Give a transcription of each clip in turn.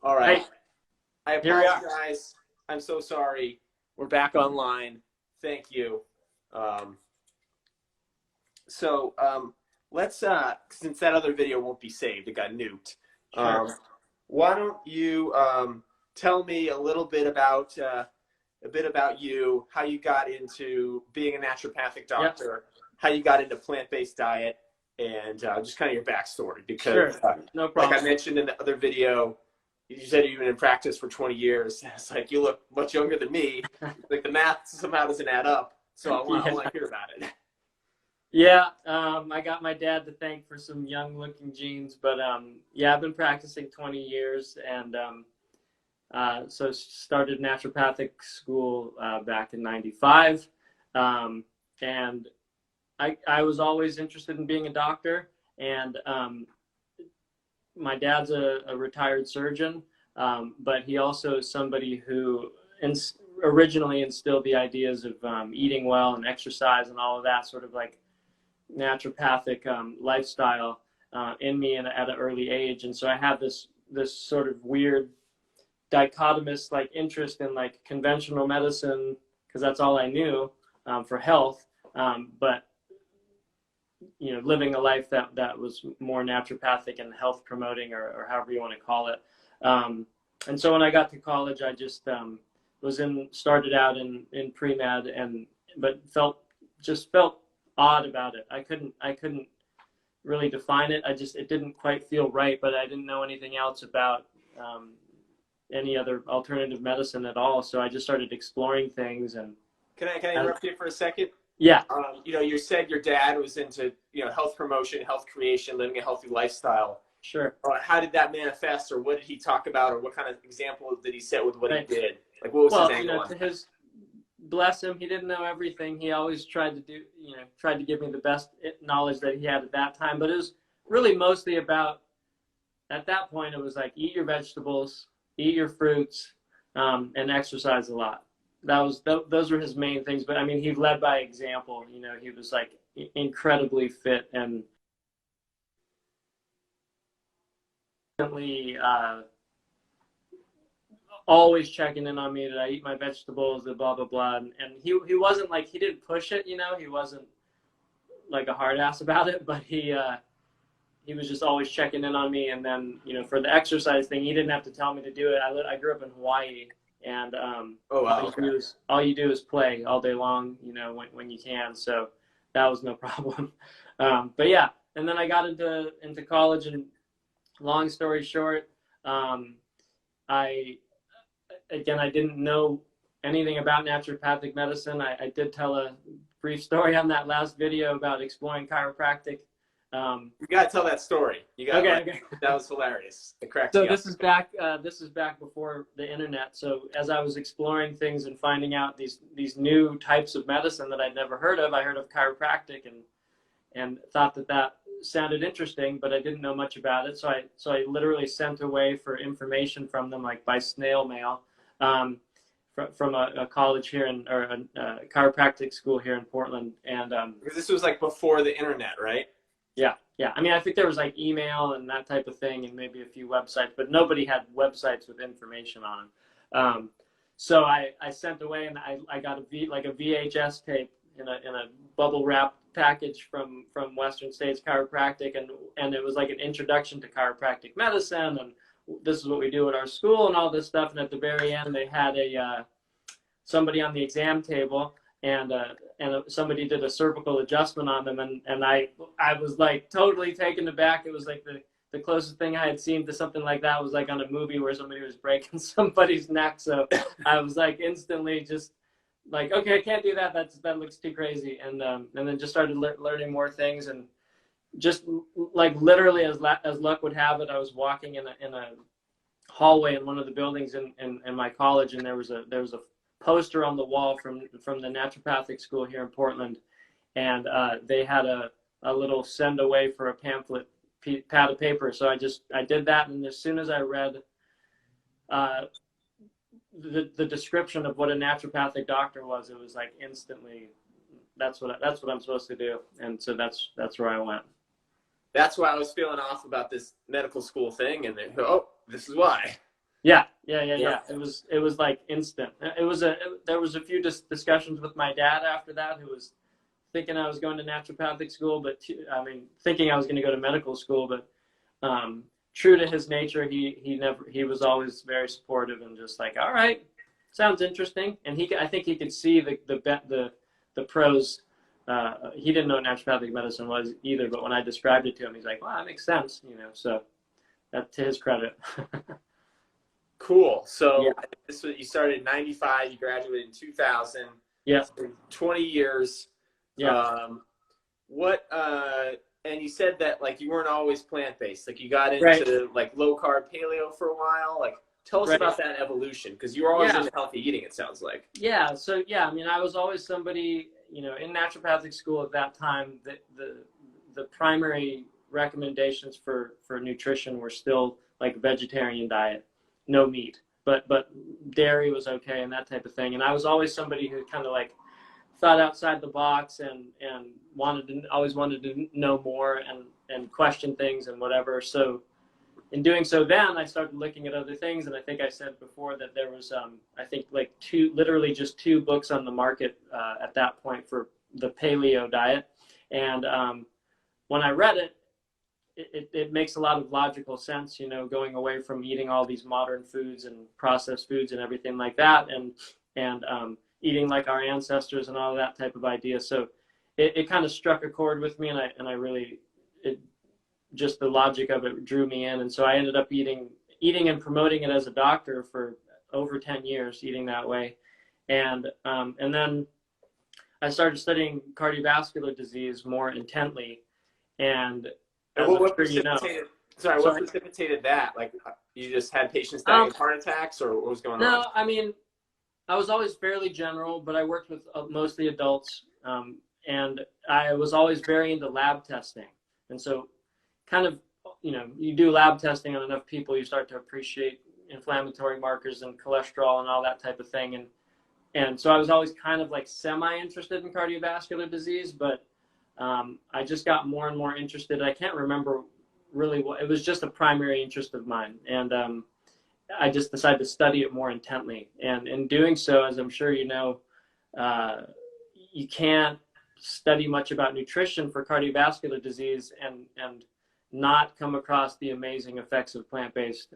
All right. Hey, I here we are. apologize. I'm so sorry. We're back online. Thank you. Um, so let's since that other video won't be saved, it got nuked. Sure. Why don't you tell me a bit about you, how you got into being a naturopathic Yep. doctor, how you got into plant-based diet, and just kind of your backstory. Sure. Because, No like I problem. mentioned in the other video, you said you've been in practice for 20 years. It's like you look much younger than me. Like the math somehow doesn't add up. So I Yeah. want to hear about it. Yeah. I got my dad to thank for some young-looking genes, but yeah, I've been practicing 20 years, and so started naturopathic school back in '95, and I was always interested in being a doctor, and my dad's a retired surgeon, but he also is somebody who originally instilled the ideas of eating well and exercise and all of that sort of like naturopathic lifestyle in me at an early age. And so I have this sort of weird dichotomous like interest in like conventional medicine because that's all I knew for health, but living a life that was more naturopathic and health promoting or however you want to call it. And so when I got to college, I just started out in pre-med but felt odd about it. I couldn't really define it. It didn't quite feel right, but I didn't know anything else about any other alternative medicine at all. So I just started exploring things. And Can I interrupt you for a second? Yeah. You said your dad was into health promotion, health creation, living a healthy lifestyle. Sure. How did that manifest, or what did he talk about, or what kind of example did he set with what Right. he did? Like, what was his angle on to bless him, he didn't know everything. He always tried to give me the best knowledge that he had at that time. But it was really mostly about, at that point, it was like, eat your vegetables, eat your fruits, and exercise a lot. Those were his main things. But I mean, he led by example. He was like incredibly fit and always checking in on me that I eat my vegetables, the blah blah blah. And he wasn't like, he didn't push it. He wasn't like a hard ass about it, but he was just always checking in on me. And then for the exercise thing, he didn't have to tell me to do it. I grew up in Hawaii. And all you do is play all day long, when you can. So that was no problem. But yeah, and then I got into college, and long story short, I didn't know anything about naturopathic medicine. I did tell a brief story on that last video about exploring chiropractic. You gotta tell that story. Okay. That was hilarious. It cracked me up. This is back before the internet. So as I was exploring things and finding out these new types of medicine that I'd never heard of, I heard of chiropractic and thought that sounded interesting, but I didn't know much about it. So I literally sent away for information from them, like by snail mail, from a college here or a chiropractic school here in Portland. And because this was like before the internet, right? Yeah. I mean, I think there was like email and that type of thing, and maybe a few websites, but nobody had websites with information on them. So I sent away, and I got a VHS tape in a bubble wrap package from Western States Chiropractic, and it was like an introduction to chiropractic medicine, and this is what we do at our school and all this stuff. And at the very end, they had somebody on the exam table. And somebody did a cervical adjustment on them, and I was like totally taken aback. It was like the closest thing I had seen to something like that was like on a movie where somebody was breaking somebody's neck. So I was like instantly just like, okay, I can't do that. That looks too crazy. And then just started learning more things, and just like literally as luck would have it, I was walking in a hallway in one of the buildings in my college, and there was a poster on the wall from the naturopathic school here in Portland, and they had a little send away for a pamphlet pad of paper. So I did that, and as soon as I read the description of what a naturopathic doctor was, it was like instantly, that's what I'm supposed to do. And so that's where I went. That's why I was feeling off about this medical school thing, and then this is why. Yeah. It was like instant. There was a few discussions with my dad after that, who was thinking I was going to naturopathic school, but thinking I was going to go to medical school, but true to his nature, he was always very supportive and just like, all right, sounds interesting. And I think he could see the pros. He didn't know what naturopathic medicine was either, but when I described it to him, he's like, well, that makes sense, so that, to his credit. Cool. So Yeah. this was, you started in 95, you graduated in 2000. Yeah. 20 years. Yeah. And you said that like you weren't always plant-based. Like you got into Right. like low carb paleo for a while. Like tell us Right. about that evolution, because you were always into healthy eating, it sounds like. Yeah. So yeah, I was always somebody, in naturopathic school at that time, the primary recommendations for nutrition were still like vegetarian diet, no meat, but dairy was okay and that type of thing. And I was always somebody who kind of like thought outside the box and always wanted to know more and question things and whatever. So in doing so, then I started looking at other things, and I think I said before that there was I think like literally just two books on the market at that point for the paleo diet. And when I read it, it makes a lot of logical sense, going away from eating all these modern foods and processed foods and everything like that, and eating like our ancestors and all that type of idea. So it kind of struck a chord with me, and I really, just the logic of it drew me in. And so I ended up eating and promoting it as a doctor for over 10 years, eating that way. And then I started studying cardiovascular disease more intently. And what precipitated that? Like you just had patients dying of heart attacks, or what was going on? No, I was always fairly general, but I worked with mostly adults. And I was always very into lab testing. And so kind of, you do lab testing on enough people, you start to appreciate inflammatory markers and cholesterol and all that type of thing. And so I was always kind of like semi-interested in cardiovascular disease, but I just got more and more interested. I can't remember really it was just a primary interest of mine. And I just decided to study it more intently. And in doing so, as I'm sure you know, you can't study much about nutrition for cardiovascular disease and not come across the amazing effects of plant-based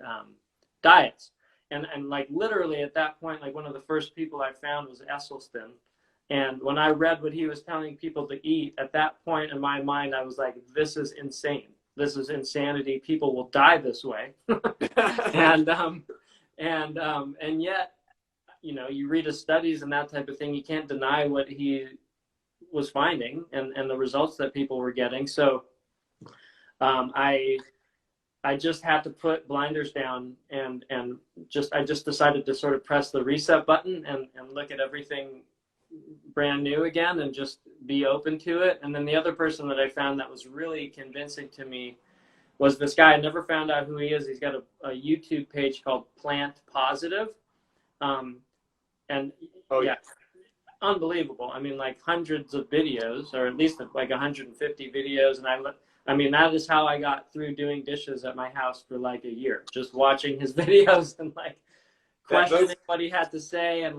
diets. And like literally at that point, like one of the first people I found was Esselstyn. And when I read what he was telling people to eat, at that point in my mind, I was like, this is insane. This is insanity. People will die this way. and yet, you read his studies and that type of thing, you can't deny what he was finding and the results that people were getting. So I just had to put blinders down and I just decided to sort of press the reset button and look at everything brand new again and just be open to it. And then the other person that I found that was really convincing to me was this guy. I never found out who he is. He's got a YouTube page called Plant Positive. Unbelievable. Like hundreds of videos, or at least like 150 videos. And that is how I got through doing dishes at my house for like a year, just watching his videos and like questioning what he had to say. And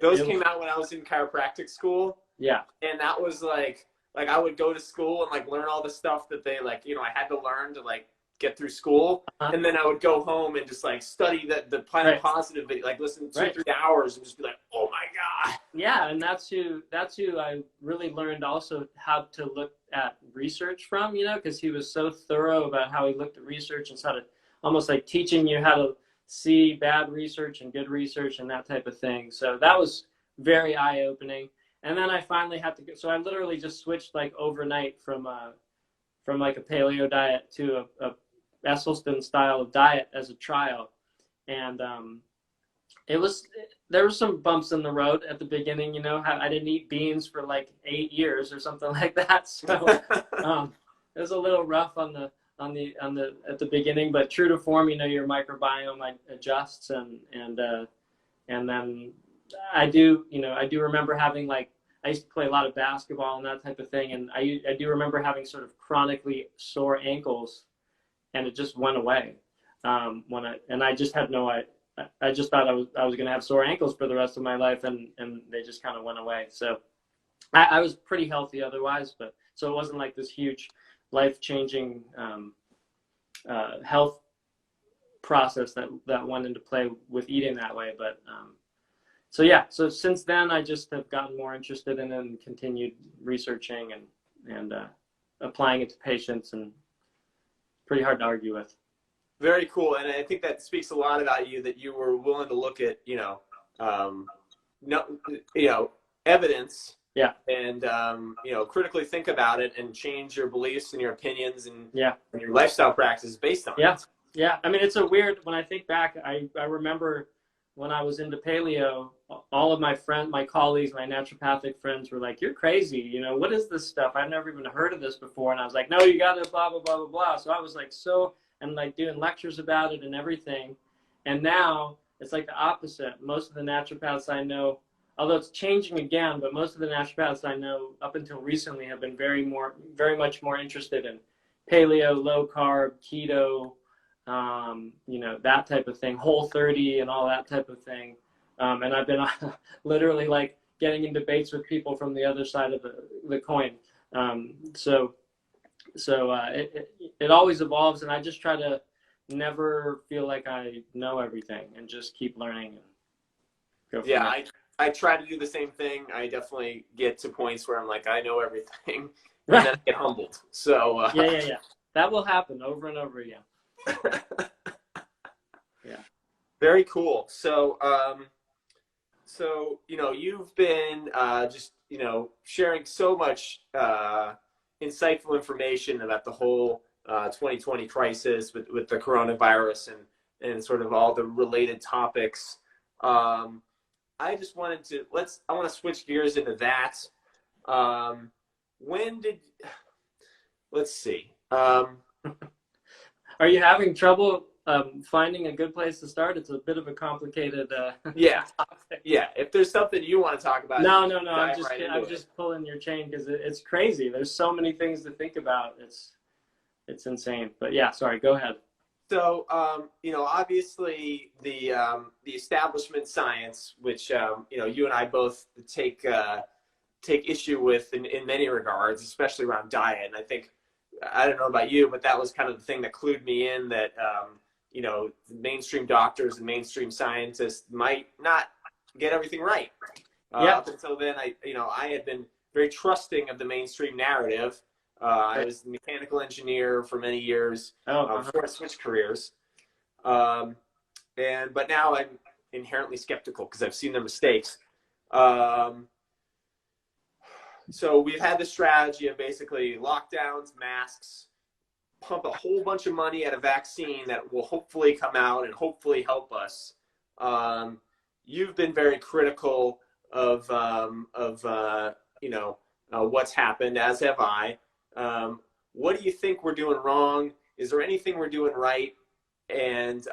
those came out when I was in chiropractic school. Yeah. And that was like I would go to school and like learn all the stuff that they I had to learn to like get through school. And then I would go home and just like study the Planet Positive video, like listen to 2-3 hours and just be like, oh my God. Yeah. And that's who I really learned also how to look at research from, because he was so thorough about how he looked at research and sort of almost like teaching you how to see bad research and good research and that type of thing. So that was very eye-opening. And then I finally had to go. So I literally just switched like overnight from like a paleo diet to a Esselstyn style of diet as a trial. And there were some bumps in the road at the beginning. I didn't eat beans for like 8 years or something like that. So it was a little rough at the beginning, but true to form, your microbiome adjusts and then I do remember having I used to play a lot of basketball and that type of thing. And I do remember having sort of chronically sore ankles, and it just went away. I just had I just thought I was going to have sore ankles for the rest of my life, and they just kind of went away. So I was pretty healthy otherwise, but so it wasn't like this huge life-changing health process that went into play with eating that way. But so yeah, so since then I just have gotten more interested in it and continued researching and applying it to patients, and pretty hard to argue with. Very cool, and I think that speaks a lot about you, that you were willing to look at evidence, yeah, and critically think about it and change your beliefs and your opinions and yeah, and your lifestyle practices based on it. Yeah. I mean, it's a weird, when I think back, I remember when I was into paleo, all of my colleagues, my naturopathic friends were like, "You're crazy. What is this stuff? I've never even heard of this before." And I was like, "No, you got to blah, blah, blah, blah, blah." So I was like, and like doing lectures about it and everything. And now it's like the opposite. Most of the naturopaths I know, although it's changing again, but most of the naturopaths I know up until recently have been very much more interested in paleo, low carb, keto, that type of thing, Whole30 and all that type of thing. And I've been literally like getting in debates with people from the other side of the coin. So it always evolves, and I just try to never feel like I know everything and just keep learning and go from there. I try to do the same thing. I definitely get to points where I'm like, I know everything, and Right. then I get humbled. So yeah. That will happen over and over again. Yeah. Very cool. So you've been just sharing so much insightful information about the whole 2020 crisis with the coronavirus and sort of all the related topics. I just wanted to I want to switch gears into that. Let's see. Are you having trouble finding a good place to start? It's a bit of a complicated topic. Yeah. If there's something you want to talk about, no. I'm just pulling your chain because it's crazy. There's so many things to think about. It's insane. But yeah, sorry. Go ahead. So obviously the establishment science, which you and I both take issue with in many regards, especially around diet. And I don't know about you, but that was kind of the thing that clued me in that mainstream doctors and mainstream scientists might not get everything right. Up until then, I had been very trusting of the mainstream narrative. I was a mechanical engineer for many years before I switched careers. But now I'm inherently skeptical because I've seen their mistakes. So we've had the strategy of basically lockdowns, masks, pump a whole bunch of money at a vaccine that will hopefully come out and hopefully help us. You've been very critical of what's happened, as have I. What do you think we're doing wrong? Is there anything we're doing right? And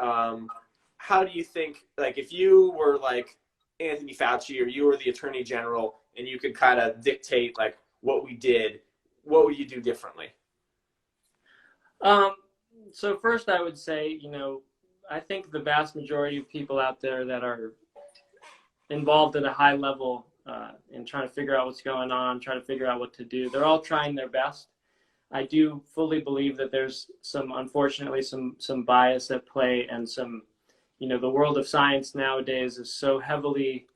how do you think, like, if you were like Anthony Fauci or you were the Attorney General and you could kind of dictate like what we did, what would you do differently? So first I would say, I think the vast majority of people out there that are involved at a high level in trying to figure out what's going on, trying to figure out what to do, they're all trying their best. I do fully believe that there's unfortunately some bias at play, and some, the world of science nowadays is so heavily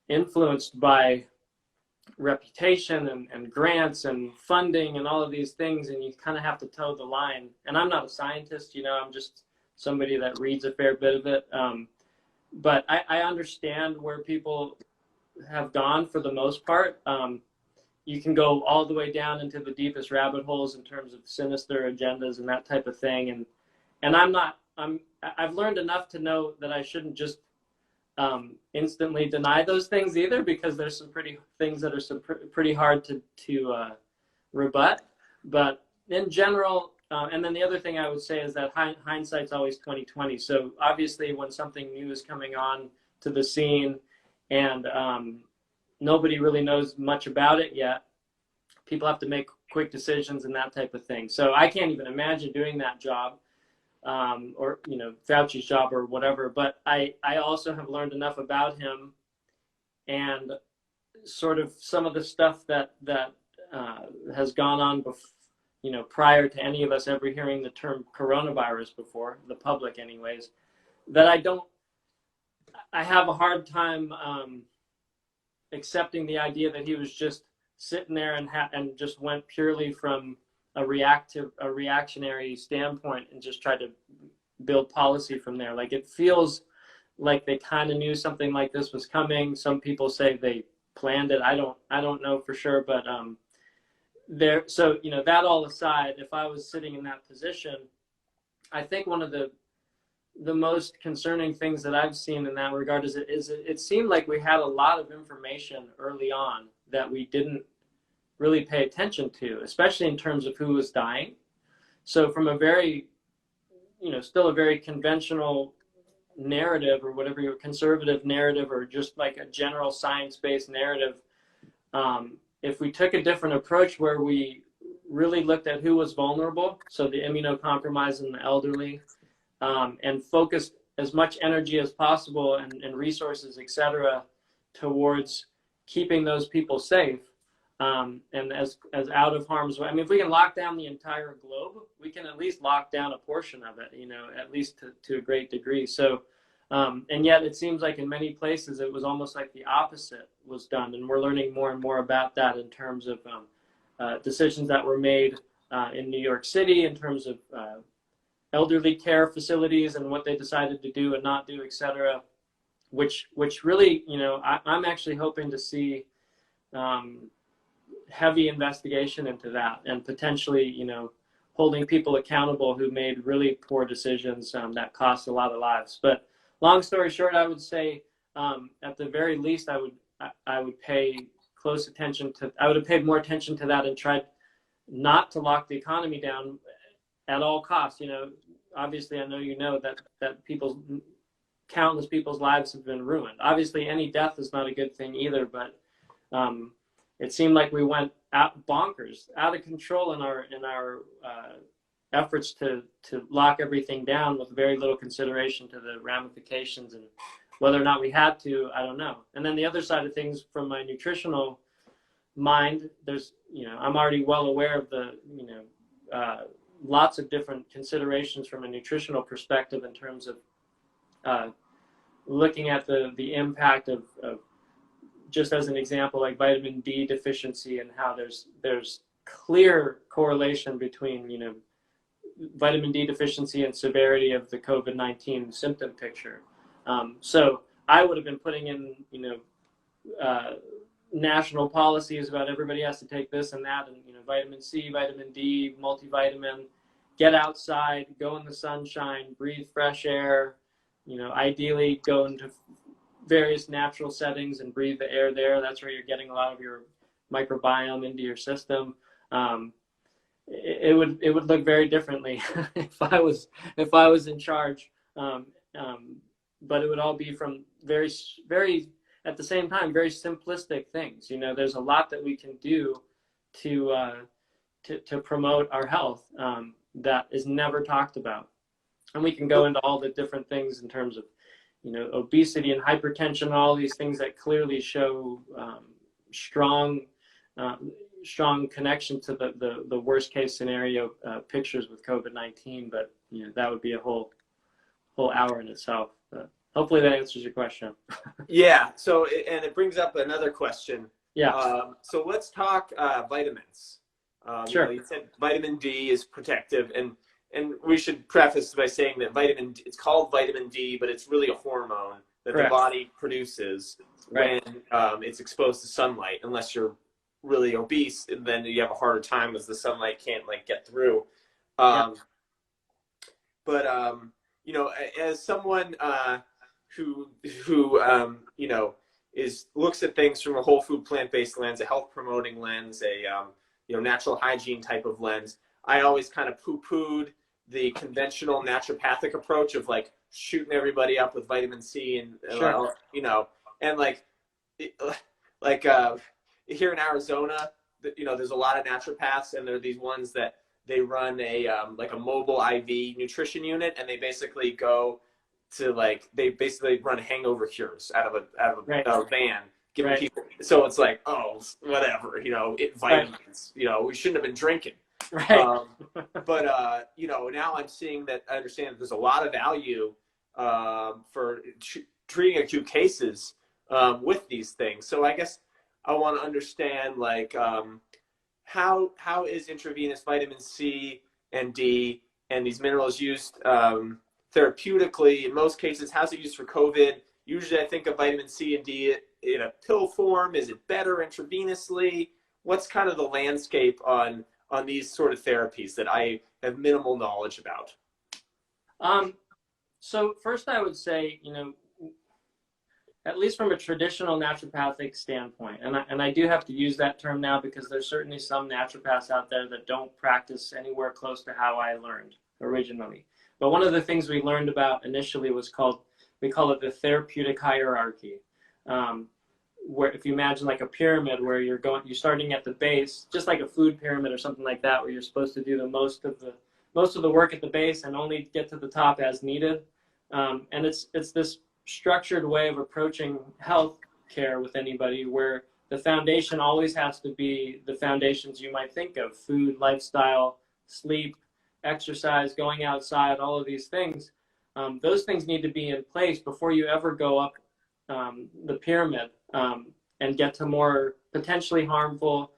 influenced by reputation and grants and funding and all of these things, and you kind of have to toe the line. And I'm not a scientist, I'm just somebody that reads a fair bit of it. But I understand where people have gone for the most part. You can go all the way down into the deepest rabbit holes in terms of sinister agendas and that type of thing. And I've learned enough to know that I shouldn't just instantly deny those things either, because there's some things that are pretty hard to rebut. But in general, and then the other thing I would say is that hindsight's always 20/20. So obviously when something new is coming on to the scene and nobody really knows much about it yet, people have to make quick decisions and that type of thing. So I can't even imagine doing that job. or, Fauci's job or whatever. But I also have learned enough about him and sort of some of the stuff that has gone on prior to any of us ever hearing the term coronavirus before, the public anyways, that I have a hard time accepting the idea that he was just sitting there and just went purely from a reactionary standpoint and just tried to build policy from there. Like, it feels like they kind of knew something like this was coming. Some people say they planned it. I don't know for sure, but so that all aside, if I was sitting in that position, I think one of the most concerning things that I've seen in that regard is it seemed like we had a lot of information early on that we didn't really pay attention to, especially in terms of who was dying. So from a very, still a very conventional narrative, or whatever, your conservative narrative, or just like a general science-based narrative, if we took a different approach where we really looked at who was vulnerable, so the immunocompromised and the elderly, and focused as much energy as possible and resources, et cetera, towards keeping those people safe, and as out of harm's way. I mean, if we can lock down the entire globe, we can at least lock down a portion of it, at least to a great degree. So, and yet it seems like in many places it was almost like the opposite was done, and we're learning more and more about that in terms of decisions that were made in New York City in terms of elderly care facilities and what they decided to do and not do, et cetera, which really, I'm actually hoping to see heavy investigation into that, and potentially, holding people accountable who made really poor decisions that cost a lot of lives. But long story short, I would say at the very least, I would pay close attention to, I would have paid more attention to that and tried not to lock the economy down at all costs. Obviously, I know that countless people's lives have been ruined. Obviously, any death is not a good thing either, but it seemed like we went bonkers, out of control in our efforts to lock everything down with very little consideration to the ramifications, and whether or not we had to, I don't know. And then the other side of things, from my nutritional mind, there's, I'm already well aware of the, lots of different considerations from a nutritional perspective in terms of looking at the impact of, just as an example, like vitamin D deficiency, and how there's clear correlation between, vitamin D deficiency and severity of the COVID-19 symptom picture. So I would have been putting in, national policies about everybody has to take this and that, and, vitamin C, vitamin D, multivitamin, get outside, go in the sunshine, breathe fresh air, ideally go into various natural settings and breathe the air there. That's where you're getting a lot of your microbiome into your system. It would look very differently if I was in charge. But it would all be from very, very, at the same time, very simplistic things. There's a lot that we can do to promote our health that is never talked about. And we can go into all the different things in terms of, obesity and hypertension, all these things that clearly show strong connection to the worst case scenario pictures with COVID-19. But that would be a whole hour in itself. But hopefully that answers your question. Yeah. So, and it brings up another question. Yeah. So let's talk vitamins. Sure. You said vitamin D is protective, and we should preface by saying that it's called vitamin D, but it's really a hormone that Correct. the body produces when it's exposed to sunlight. Unless you're really obese, and then you have a harder time as the sunlight can't get through. But as someone who looks at things from a whole food plant-based lens, a health promoting lens, a natural hygiene type of lens, I always kind of poo-pooed the conventional naturopathic approach of shooting everybody up with vitamin C and Sure. And here in Arizona, there's a lot of naturopaths, and there are these ones that they run a like a mobile IV nutrition unit, and they basically go to like they basically run hangover cures out of a van, giving people. So it's like, oh, whatever, vitamins. We shouldn't have been drinking. Right. But now I'm seeing that I understand that there's a lot of value for treating acute cases with these things. So I guess I want to understand like how is intravenous vitamin C and D and these minerals used therapeutically in most cases? How's it used for COVID? Usually I think of vitamin C and D in a pill form. Is it better intravenously? What's kind of the landscape on these sort of therapies that I have minimal knowledge about? So first I would say, at least from a traditional naturopathic standpoint, and I do have to use that term now because there's certainly some naturopaths out there that don't practice anywhere close to how I learned originally. But one of the things we learned about initially was we call it the therapeutic hierarchy. Where if you imagine like a pyramid where you're starting at the base, just like a food pyramid or something like that, where you're supposed to do the most of the work at the base and only get to the top as needed. And it's this structured way of approaching health care with anybody where the foundation always has to be the foundations you might think of: food, lifestyle, sleep, exercise, going outside, all of these things. Those things need to be in place before you ever go up the pyramid and get to more potentially harmful,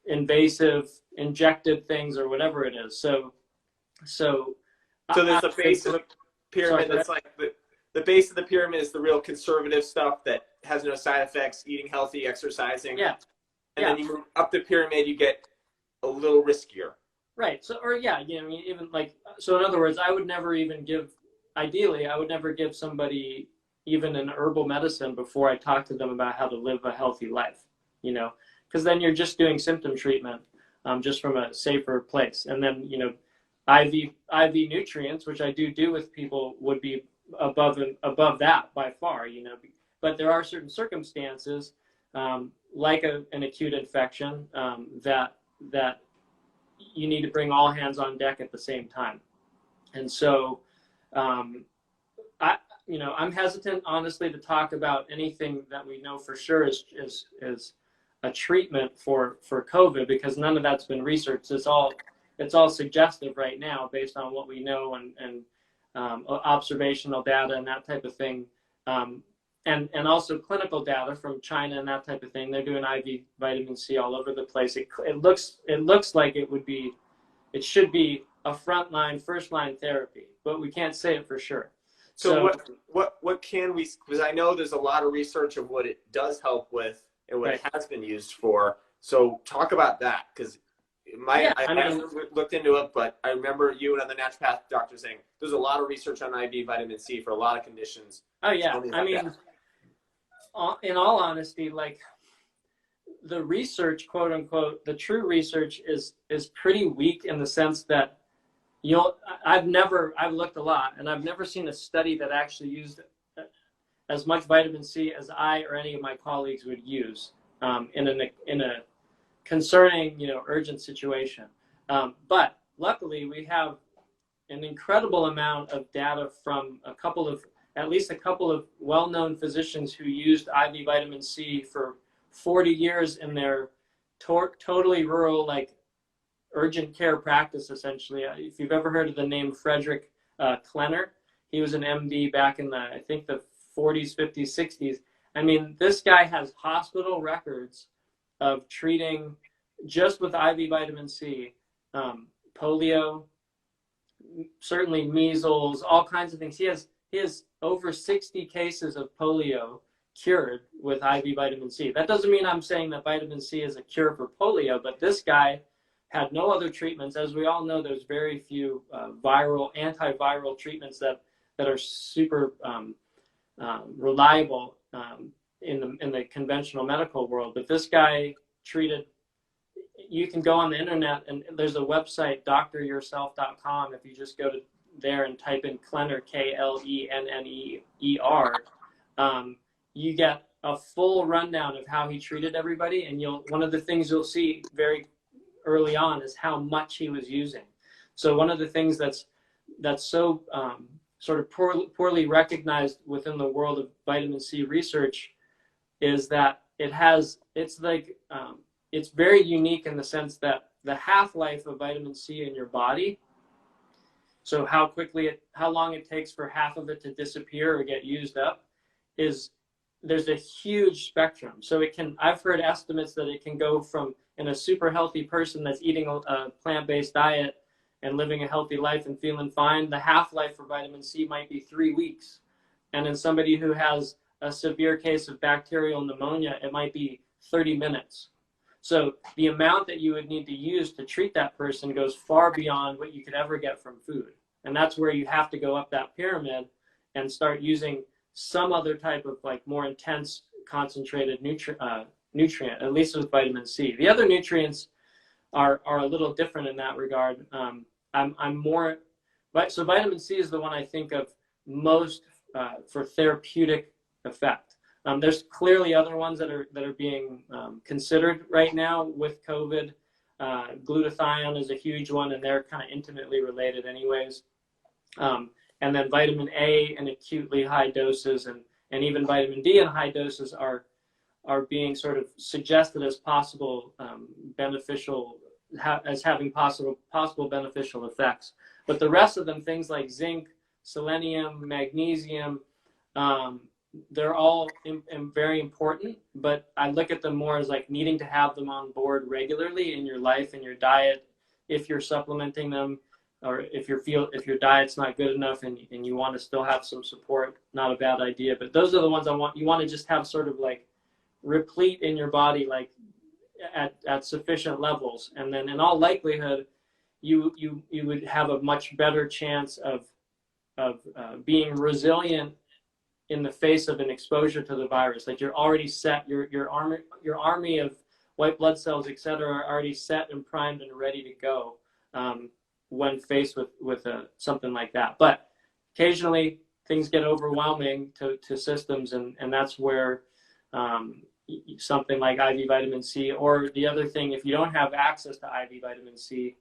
invasive, injected things or whatever it is. So there's the base of the pyramid that's like the base of the pyramid is the real conservative stuff that has no side effects, eating healthy, exercising. Yeah. And then you move up the pyramid, you get a little riskier. Right. So, even like, so in other words, I would never give somebody even an herbal medicine before I talk to them about how to live a healthy life, because then you're just doing symptom treatment just from a safer place. And then, IV nutrients, which I do with people, would be above that by far, but there are certain circumstances like an acute infection that you need to bring all hands on deck at the same time. And so I'm hesitant, honestly, to talk about anything that we know for sure is a treatment for COVID, because none of that's been researched. It's all suggestive right now based on what we know and observational data and that type of thing. And also clinical data from China and that type of thing. They're doing IV vitamin C all over the place. It looks like it should be a frontline, first line therapy, but we can't say it for sure. So what can we? Because I know there's a lot of research of what it does help with and what it has been used for. So talk about that, because I haven't looked into it, but I remember you and other naturopath doctors saying there's a lot of research on IV vitamin C for a lot of conditions. Oh yeah, in all honesty, like the research, quote unquote, the true research is pretty weak in the sense that I've looked a lot and I've never seen a study that actually used as much vitamin C as I or any of my colleagues would use in a concerning, urgent situation. But luckily we have an incredible amount of data from at least a couple of well-known physicians who used IV vitamin C for 40 years in their totally rural, like urgent care practice, essentially. If you've ever heard of the name Frederick Klenner, he was an MD back in the 40s, 50s, 60s. I mean, this guy has hospital records of treating just with IV vitamin C, polio, certainly measles, all kinds of things. He has over 60 cases of polio cured with IV vitamin C. That doesn't mean I'm saying that vitamin C is a cure for polio, but this guy had no other treatments. As we all know, there's very few antiviral treatments that are super reliable in the conventional medical world. But this guy treated. You can go on the internet and there's a website, dryourself.com. If you just go to there and type in Klenner, Klenner, you get a full rundown of how he treated everybody. And one of the things you'll see very early on is how much he was using. So one of the things that's so sort of poorly recognized within the world of vitamin C research is that it's very unique in the sense that the half-life of vitamin C in your body, so how long it takes for half of it to disappear or get used up, there's a huge spectrum. So I've heard estimates that it can go from, in a super healthy person that's eating a plant-based diet and living a healthy life and feeling fine, the half-life for vitamin C might be 3 weeks. And in somebody who has a severe case of bacterial pneumonia, it might be 30 minutes. So the amount that you would need to use to treat that person goes far beyond what you could ever get from food. And that's where you have to go up that pyramid and start using some other type of like more intense concentrated nutrient, at least with vitamin C. The other nutrients are a little different in that regard. So vitamin C is the one I think of most for therapeutic effect. There's clearly other ones that are being considered right now with COVID. Glutathione is a huge one, and they're kind of intimately related anyways. And then vitamin A in acutely high doses and even vitamin D in high doses are being sort of suggested as possible beneficial, as having possible beneficial effects. But the rest of them, things like zinc, selenium, magnesium, they're all very important, but I look at them more as like needing to have them on board regularly in your life and your diet. If you're supplementing them, or if your diet's not good enough and you want to still have some support, not a bad idea. But those are the ones you want to just have sort of like replete in your body, like at sufficient levels. And then in all likelihood, you would have a much better chance of being resilient in the face of an exposure to the virus. Like you're already set, your army of white blood cells, et cetera, are already set and primed and ready to go when faced with something like that. But occasionally things get overwhelming to systems, and that's where something like IV vitamin C, or the other thing, if you don't have access to IV vitamin C,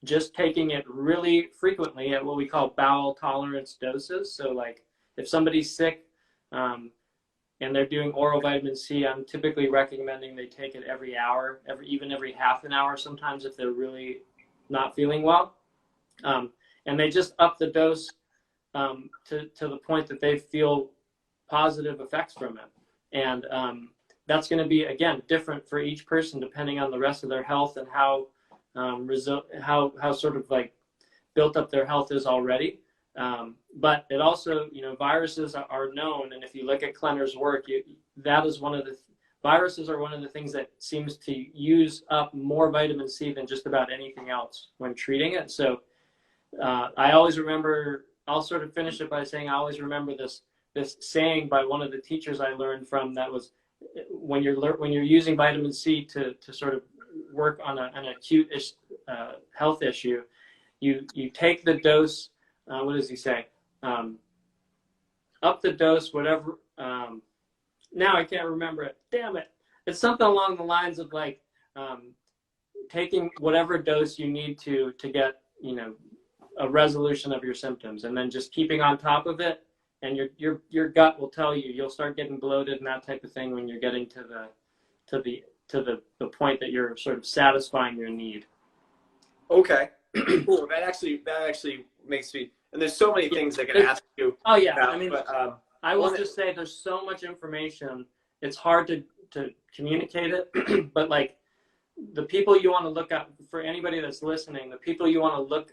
just taking it really frequently at what we call bowel tolerance doses. So like if somebody's sick and they're doing oral vitamin C, I'm typically recommending they take it every hour, even every half an hour sometimes if they're really not feeling well. And they just up the dose to the point that they feel positive effects from it. And that's going to be, again, different for each person depending on the rest of their health and how sort of like built up their health is already. But it also, viruses are known, and if you look at Klenner's work, viruses are one of the things that seems to use up more vitamin C than just about anything else when treating it. So I always remember, I'll sort of finish it by saying I always remember this saying by one of the teachers I learned from, that was when you're using vitamin C to sort of work on an acute health issue, you take the dose. What does he say? Up the dose, whatever. Now I can't remember it. Damn it! It's something along the lines of like taking whatever dose you need to get a resolution of your symptoms, and then just keeping on top of it. And your gut will tell you. You'll start getting bloated and that type of thing when you're getting to the point that you're sort of satisfying your need. Okay. Cool. That actually makes me. And there's so many things I can ask you. Oh yeah. About, I mean, but, I will just say there's so much information. It's hard to communicate it, but like the people you want to look at, for anybody that's listening, the people you want to look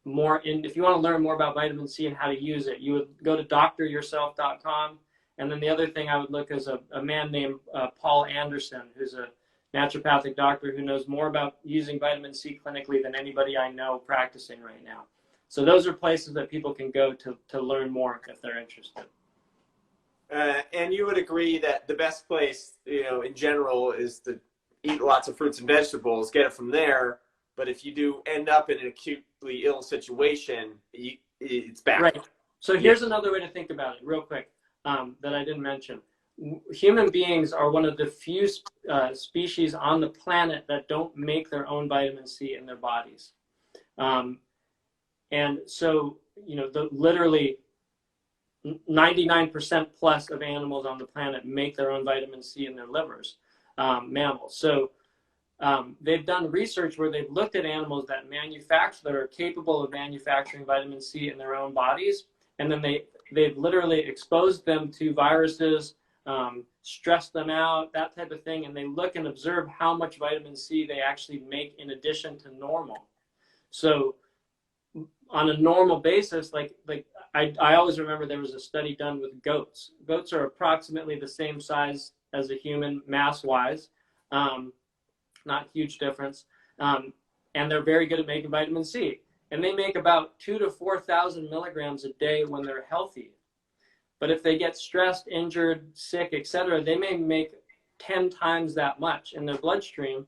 more in, if you want to learn more about vitamin C and how to use it, you would go to dryourself.com. And then the other thing I would look is a man named Paul Anderson, who's a naturopathic doctor who knows more about using vitamin C clinically than anybody I know practicing right now. So those are places that people can go to learn more if they're interested. And you would agree that the best place, in general, is to eat lots of fruits and vegetables, get it from there. But if you do end up in an acutely ill situation, it's back. Right. So here's another way to think about it real quick that I didn't mention. human beings are one of the few species on the planet that don't make their own vitamin C in their bodies. And so, literally 99% plus of animals on the planet make their own vitamin C in their livers, mammals. So they've done research where they've looked at animals that are capable of manufacturing vitamin C in their own bodies, and then they've literally exposed them to viruses, stressed them out, that type of thing, and they look and observe how much vitamin C they actually make in addition to normal. So on a normal basis, I always remember there was a study done with goats. Goats are approximately the same size as a human mass-wise, not huge difference, and they're very good at making vitamin C. And they make about 2,000 to 4,000 milligrams a day when they're healthy. But if they get stressed, injured, sick, etc., they may make 10 times that much in their bloodstream,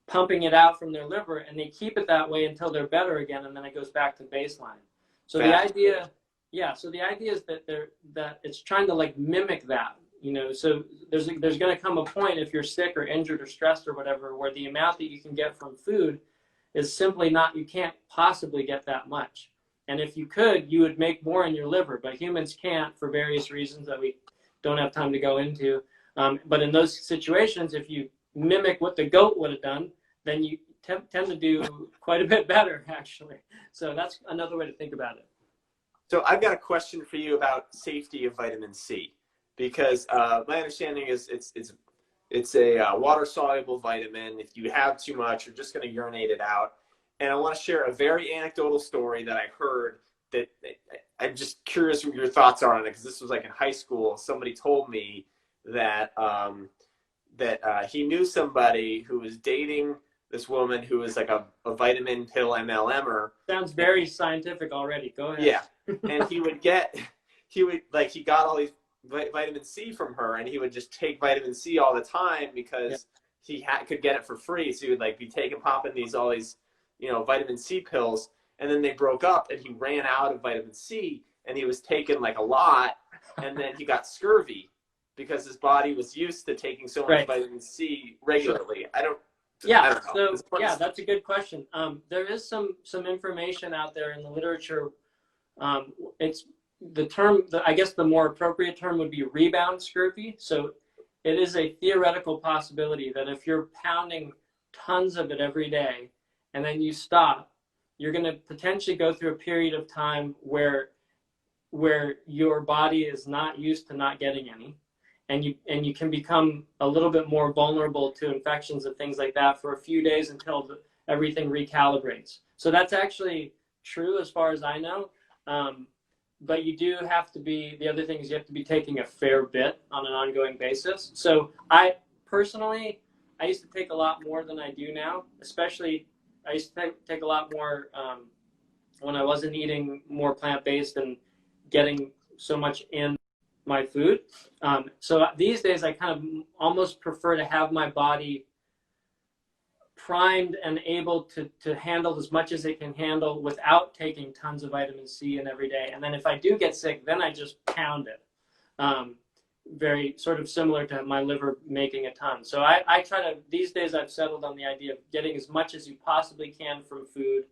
pumping it out from their liver, and they keep it that way until they're better again, and then it goes back to baseline. So the idea is that it's trying to like mimic that, so there's going to come a point if you're sick or injured or stressed or whatever, where the amount that you can get from food is simply not, you can't possibly get that much. And if you could, you would make more in your liver, but humans can't for various reasons that we don't have time to go into. But in those situations, if you mimic what the goat would have done, then you tend to do quite a bit better, actually. So that's another way to think about it. So I've got a question for you about safety of vitamin C, because my understanding is it's a water-soluble vitamin. If you have too much, you're just going to urinate it out. And I want to share a very anecdotal story that I heard that I'm just curious what your thoughts are on it, because this was like in high school. Somebody told me that he knew somebody who was dating this woman who was like a vitamin pill MLMer. Sounds very scientific already. Go ahead. Yeah. And he got all these vitamin C from her, and he would just take vitamin C all the time because he could get it for free. So he would like be popping all these vitamin C pills, and then they broke up, and he ran out of vitamin C, and he was taking like a lot, and then he got scurvy because his body was used to taking so much vitamin C regularly. Sure. That's a good question. There is some information out there in the literature. It's the term, I guess the more appropriate term would be rebound scurvy. So it is a theoretical possibility that if you're pounding tons of it every day and then you stop, you're going to potentially go through a period of time where your body is not used to not getting any, and you can become a little bit more vulnerable to infections and things like that for a few days until everything recalibrates. So that's actually true as far as I know. But you do have to the other thing is you have to be taking a fair bit on an ongoing basis. So I personally, I used to take a lot more than I do now, especially I used to take a lot more when I wasn't eating more plant-based and getting so much in my food. So these days I kind of almost prefer to have my body primed and able to handle as much as it can handle without taking tons of vitamin C in every day. And then if I do get sick, then I just pound it. Very sort of similar to my liver making a ton. So I try to, these days I've settled on the idea of getting as much as you possibly can from food,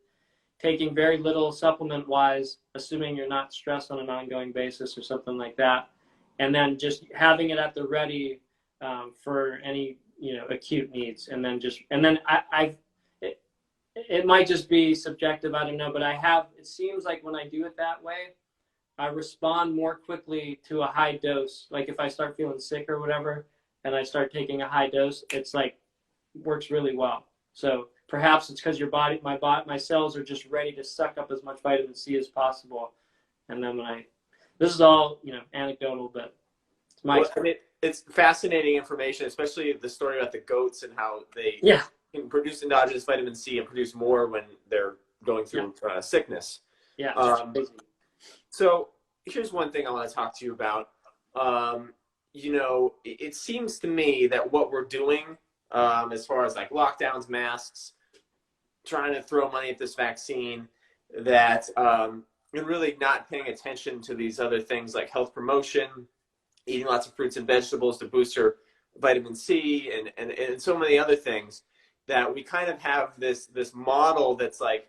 taking very little supplement wise, assuming you're not stressed on an ongoing basis or something like that. And then just having it at the ready for any acute needs, and then it might just be subjective, I don't know, but it seems like when I do it that way, I respond more quickly to a high dose. Like if I start feeling sick or whatever, and I start taking a high dose, it's like works really well. So perhaps it's because my cells are just ready to suck up as much vitamin C as possible. And then this is all anecdotal, but it's my experience. It's fascinating information, especially the story about the goats and how they can produce endogenous vitamin C and produce more when they're going through sickness. Yeah. So here's one thing I want to talk to you about. It seems to me that what we're doing as far as like lockdowns, masks, trying to throw money at this vaccine, that you're really not paying attention to these other things like health promotion, eating lots of fruits and vegetables to boost her vitamin C and so many other things, that we kind of have this model that's like,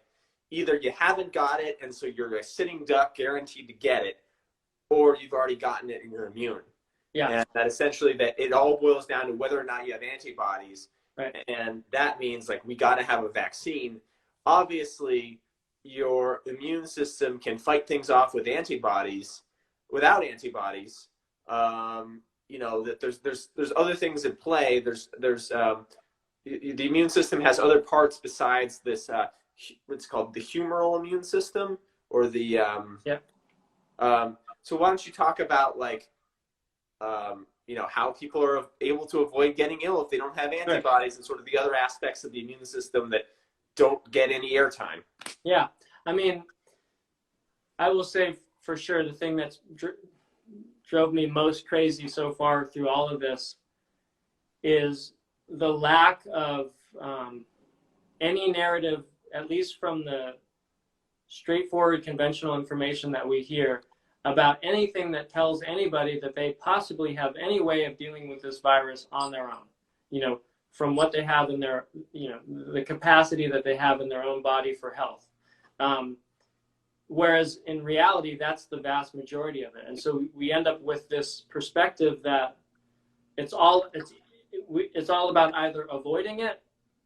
either you haven't got it and so you're a sitting duck guaranteed to get it, or you've already gotten it and you're immune. Yeah. And that essentially that it all boils down to whether or not you have antibodies. Right. And that means like we got to have a vaccine. Obviously, your immune system can fight things off with antibodies. Without antibodies, you know, that there's other things at play. There's the immune system has other parts besides this what's called the humoral immune system, or the so why don't you talk about like you know, how people are able to avoid getting ill if they don't have antibodies, and sort of the other aspects of the immune system that don't get any airtime. Yeah, I mean, I will say for sure the thing that's drove me most crazy so far through all of this is the lack of any narrative, at least from the straightforward conventional information that we hear, about anything that tells anybody that they possibly have any way of dealing with this virus on their own, you know, from what they have in their, you know, the capacity that they have in their own body for health. Whereas in reality, that's the vast majority of it. And so we end up with this perspective that it's all about either avoiding it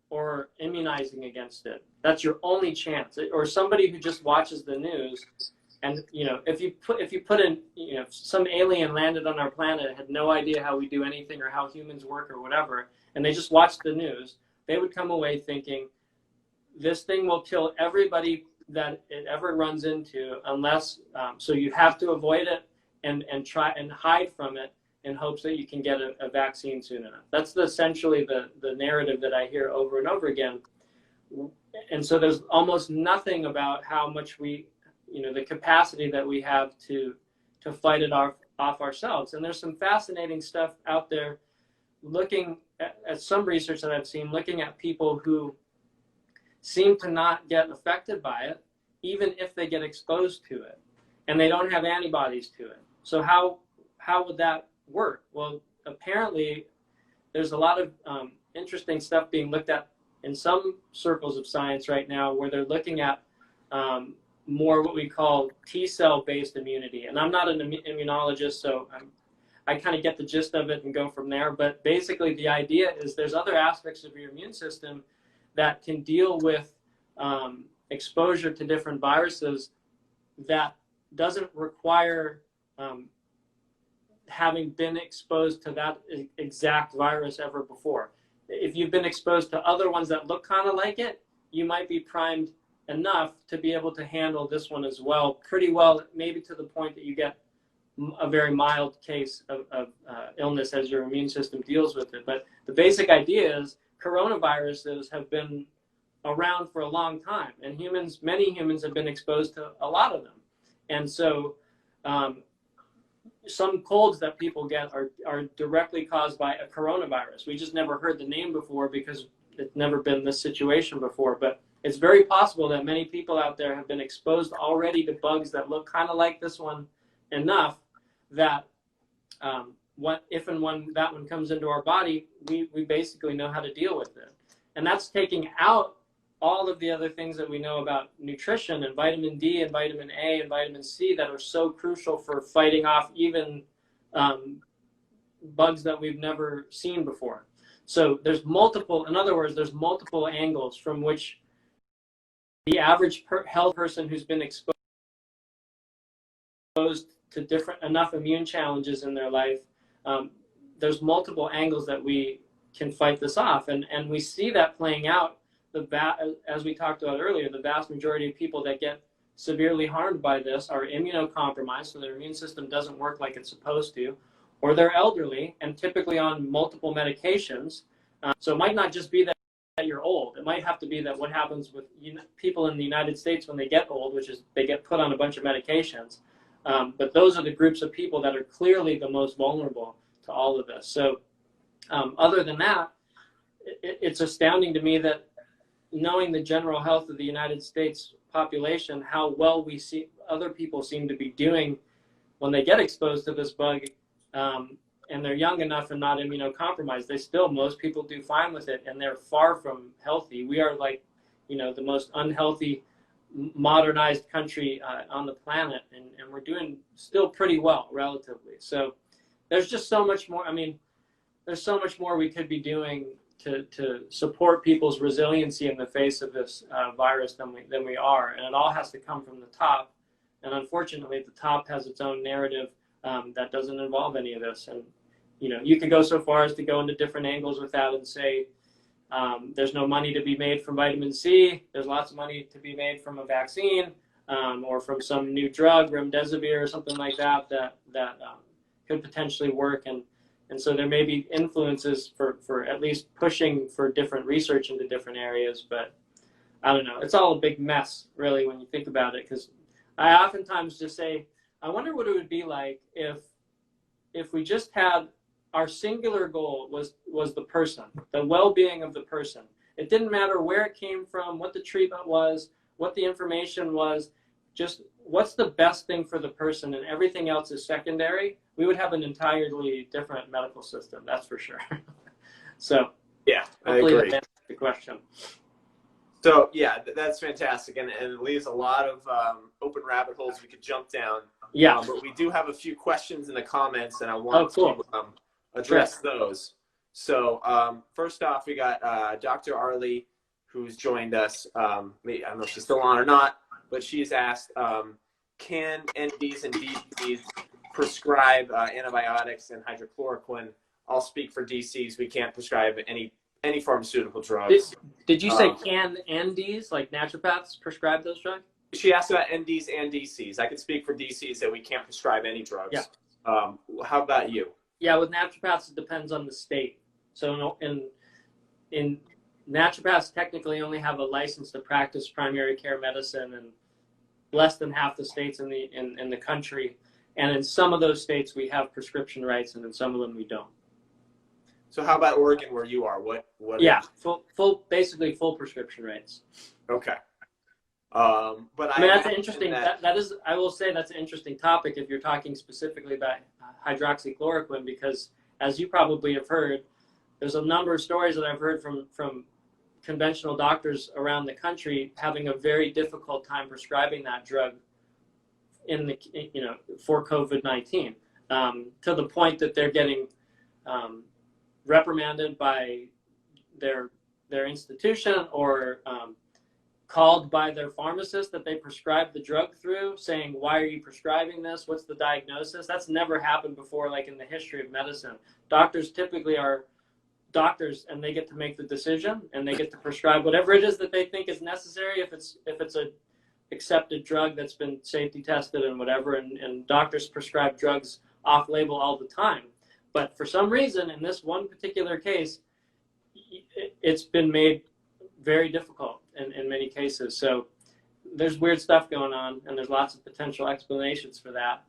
or immunizing against it. That's your only chance. Or somebody who just watches the news, and you know, if you put in, you know, some alien landed on our planet, had no idea how we do anything or how humans work or whatever, and they just watched the news, they would come away thinking this thing will kill everybody that it ever runs into, unless so you have to avoid it and try and hide from it in hopes that you can get a vaccine soon enough. That's essentially the narrative that I hear over and over again. And so there's almost nothing about how much we, you know, the capacity that we have to fight it off ourselves. And there's some fascinating stuff out there, looking at some research that I've seen, looking at people who seem to not get affected by it, even if they get exposed to it, and they don't have antibodies to it. So how would that work? Well, apparently there's a lot of interesting stuff being looked at in some circles of science right now, where they're looking at more what we call T-cell based immunity. And I'm not an immunologist, so I kind of get the gist of it and go from there. But basically the idea is there's other aspects of your immune system that can deal with exposure to different viruses that doesn't require having been exposed to that exact virus ever before. If you've been exposed to other ones that look kind of like it, you might be primed enough to be able to handle this one as well, pretty well, maybe to the point that you get a very mild case of illness as your immune system deals with it. But the basic idea is coronaviruses have been around for a long time, and many humans have been exposed to a lot of them. And so some colds that people get are directly caused by a coronavirus. We just never heard the name before because it's never been this situation before. But it's very possible that many people out there have been exposed already to bugs that look kind of like this one enough that if and when that one comes into our body, we basically know how to deal with it. And that's taking out all of the other things that we know about nutrition and vitamin D and vitamin A and vitamin C that are so crucial for fighting off even bugs that we've never seen before. So there's multiple angles from which the average health person who's been exposed to enough immune challenges in their life, there's multiple angles that we can fight this off. And we see that playing out. As we talked about earlier, the vast majority of people that get severely harmed by this are immunocompromised, so their immune system doesn't work like it's supposed to, or they're elderly and typically on multiple medications. So it might not just be that you're old. It might have to be that what happens with people in the United States when they get old, which is they get put on a bunch of medications. But those are the groups of people that are clearly the most vulnerable to all of this. So other than that, it's astounding to me that, knowing the general health of the United States population, how well we see other people seem to be doing when they get exposed to this bug, and they're young enough and not immunocompromised, most people do fine with it, and they're far from healthy. We are like, the most unhealthy, modernized country on the planet, and we're doing still pretty well relatively. So there's just so much more. I mean, there's so much more we could be doing to support people's resiliency in the face of this virus than we are, and it all has to come from the top. And unfortunately, the top has its own narrative that doesn't involve any of this. And you could go so far as to go into different angles with that and say there's no money to be made from vitamin C. There's lots of money to be made from a vaccine or from some new drug, remdesivir or something like that could potentially work. And so there may be influences for at least pushing for different research into different areas. But I don't know. It's all a big mess, really, when you think about it. Because I oftentimes just say, I wonder what it would be like if we just had our singular goal was the person, the well-being of the person. It didn't matter where it came from, what the treatment was, what the information was, just what's the best thing for the person, and everything else is secondary. We would have an entirely different medical system, that's for sure. So yeah, hopefully I agree. that answers the question. So yeah, that's fantastic, and it leaves a lot of open rabbit holes we could jump down. Yeah, but we do have a few questions in the comments, and I want to address those. So first off, we got Dr. Arlie, who's joined us. I don't know if she's still on or not, but she's asked, can NDs and DCs prescribe antibiotics and hydrochloroquine? I'll speak for DCs. We can't prescribe any pharmaceutical drugs. Did you say can NDs, like naturopaths, prescribe those drugs? She asked about NDs and DCs. I can speak for DCs that we can't prescribe any drugs. Yeah. How about you? Yeah, with naturopaths, it depends on the state. So in naturopaths technically only have a license to practice primary care medicine in less than half the states in the country. And in some of those states, we have prescription rights, and in some of them, we don't. So how about Oregon, where you are? What? Yeah, basically full prescription rights. Okay. But I mean, that's an interesting. That is, I will say, that's an interesting topic if you're talking specifically about hydroxychloroquine, because as you probably have heard, there's a number of stories that I've heard from conventional doctors around the country having a very difficult time prescribing that drug for COVID-19, to the point that they're getting reprimanded by their institution or called by their pharmacist that they prescribed the drug through, saying, why are you prescribing this? What's the diagnosis? That's never happened before, like in the history of medicine. Doctors typically are doctors, and they get to make the decision, and they get to prescribe whatever it is that they think is necessary, if it's a accepted drug that's been safety tested and whatever, and doctors prescribe drugs off-label all the time. But for some reason, in this one particular case, it's been made very difficult in many cases. So there's weird stuff going on, and there's lots of potential explanations for that.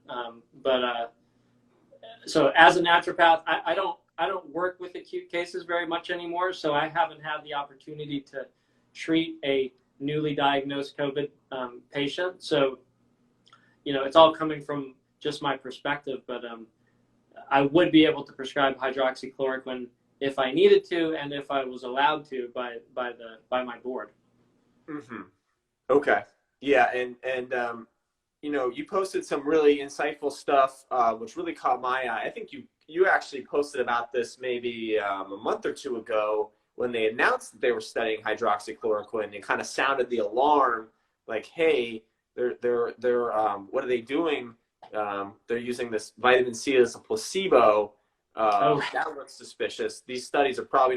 So as a naturopath, I don't work with acute cases very much anymore, so I haven't had the opportunity to treat a newly diagnosed COVID patient. So, it's all coming from just my perspective, but I would be able to prescribe hydroxychloroquine if I needed to, and if I was allowed to by my board. Mm-hmm. Okay. Yeah, and you posted some really insightful stuff, which really caught my eye. I think you actually posted about this maybe a month or two ago when they announced that they were studying hydroxychloroquine, and kind of sounded the alarm, like, hey, they're what are they doing? They're using this vitamin C as a placebo. That looks suspicious. These studies are probably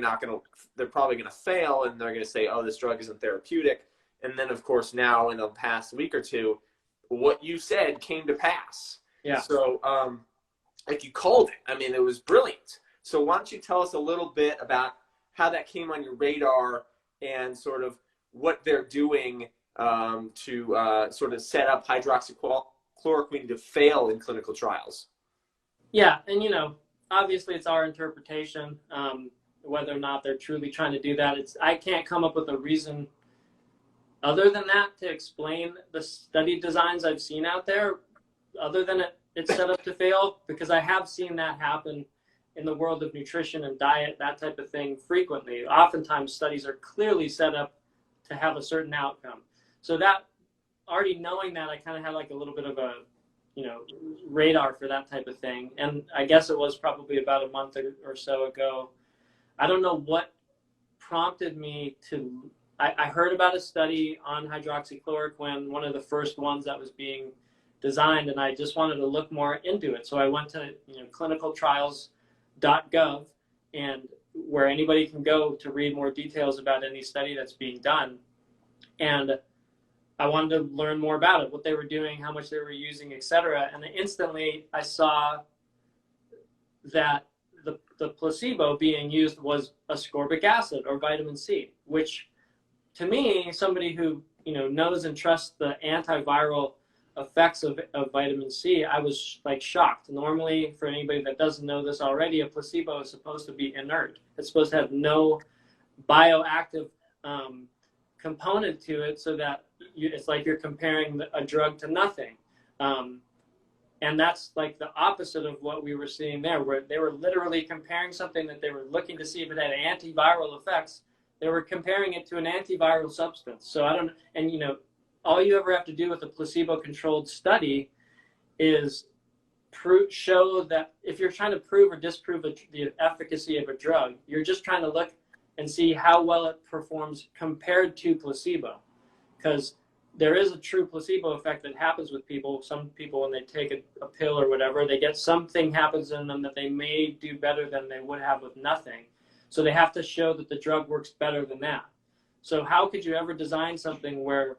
they're probably going to fail, and they're going to say, oh, this drug isn't therapeutic. And then, of course, now in the past week or two, what you said came to pass. Yeah. So, like you called it. I mean, it was brilliant. So why don't you tell us a little bit about how that came on your radar, and sort of what they're doing to sort of set up hydroxychloroquine to fail in clinical trials. Yeah, and obviously it's our interpretation, whether or not they're truly trying to do that. I can't come up with a reason other than that to explain the study designs I've seen out there, other than it it's set up to fail, because I have seen that happen in the world of nutrition and diet, that type of thing, frequently. Oftentimes studies are clearly set up to have a certain outcome. So that, already knowing that, I kind of had like a little bit of a, you know, radar for that type of thing. And I guess it was probably about a month or so ago. I don't know what prompted me to, I heard about a study on hydroxychloroquine, one of the first ones that was being designed, and I just wanted to look more into it. So I went to, you know, clinicaltrials.gov, and where anybody can go to read more details about any study that's being done. And I wanted to learn more about it, what they were doing, how much they were using, etc. And instantly I saw that the placebo being used was ascorbic acid or vitamin C, which to me, somebody who, you know, knows and trusts the antiviral effects of vitamin C, I was like shocked. Normally, for anybody that doesn't know this already, a placebo is supposed to be inert. It's supposed to have no bioactive component to it, so that it's like you're comparing a drug to nothing. And that's like the opposite of what we were seeing there, where they were literally comparing something that they were looking to see if it had antiviral effects. They were comparing it to an antiviral substance. So I don't, and you know, all you ever have to do with a placebo-controlled study is show that if you're trying to prove or disprove the efficacy of a drug, you're just trying to look and see how well it performs compared to placebo. Because there is a true placebo effect that happens with people. Some people, when they take a pill or whatever, they get something happens in them that they may do better than they would have with nothing. So they have to show that the drug works better than that. So how could you ever design something where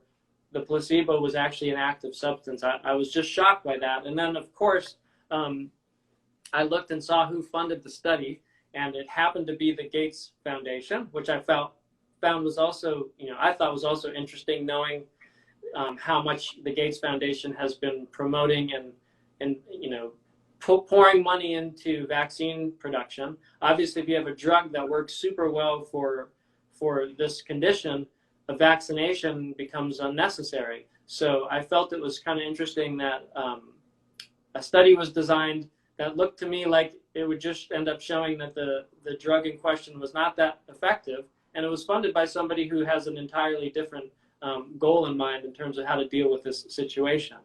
the placebo was actually an active substance? I was just shocked by that. And then, of course, I looked and saw who funded the study, and it happened to be the Gates Foundation, which I found was also, you know, I thought was also interesting, knowing how much the Gates Foundation has been promoting and you know, pouring money into vaccine production. Obviously, if you have a drug that works super well for this condition, a vaccination becomes unnecessary. So I felt it was kind of interesting that a study was designed that looked to me like it would just end up showing that the drug in question was not that effective, and it was funded by somebody who has an entirely different goal in mind in terms of how to deal with this situation.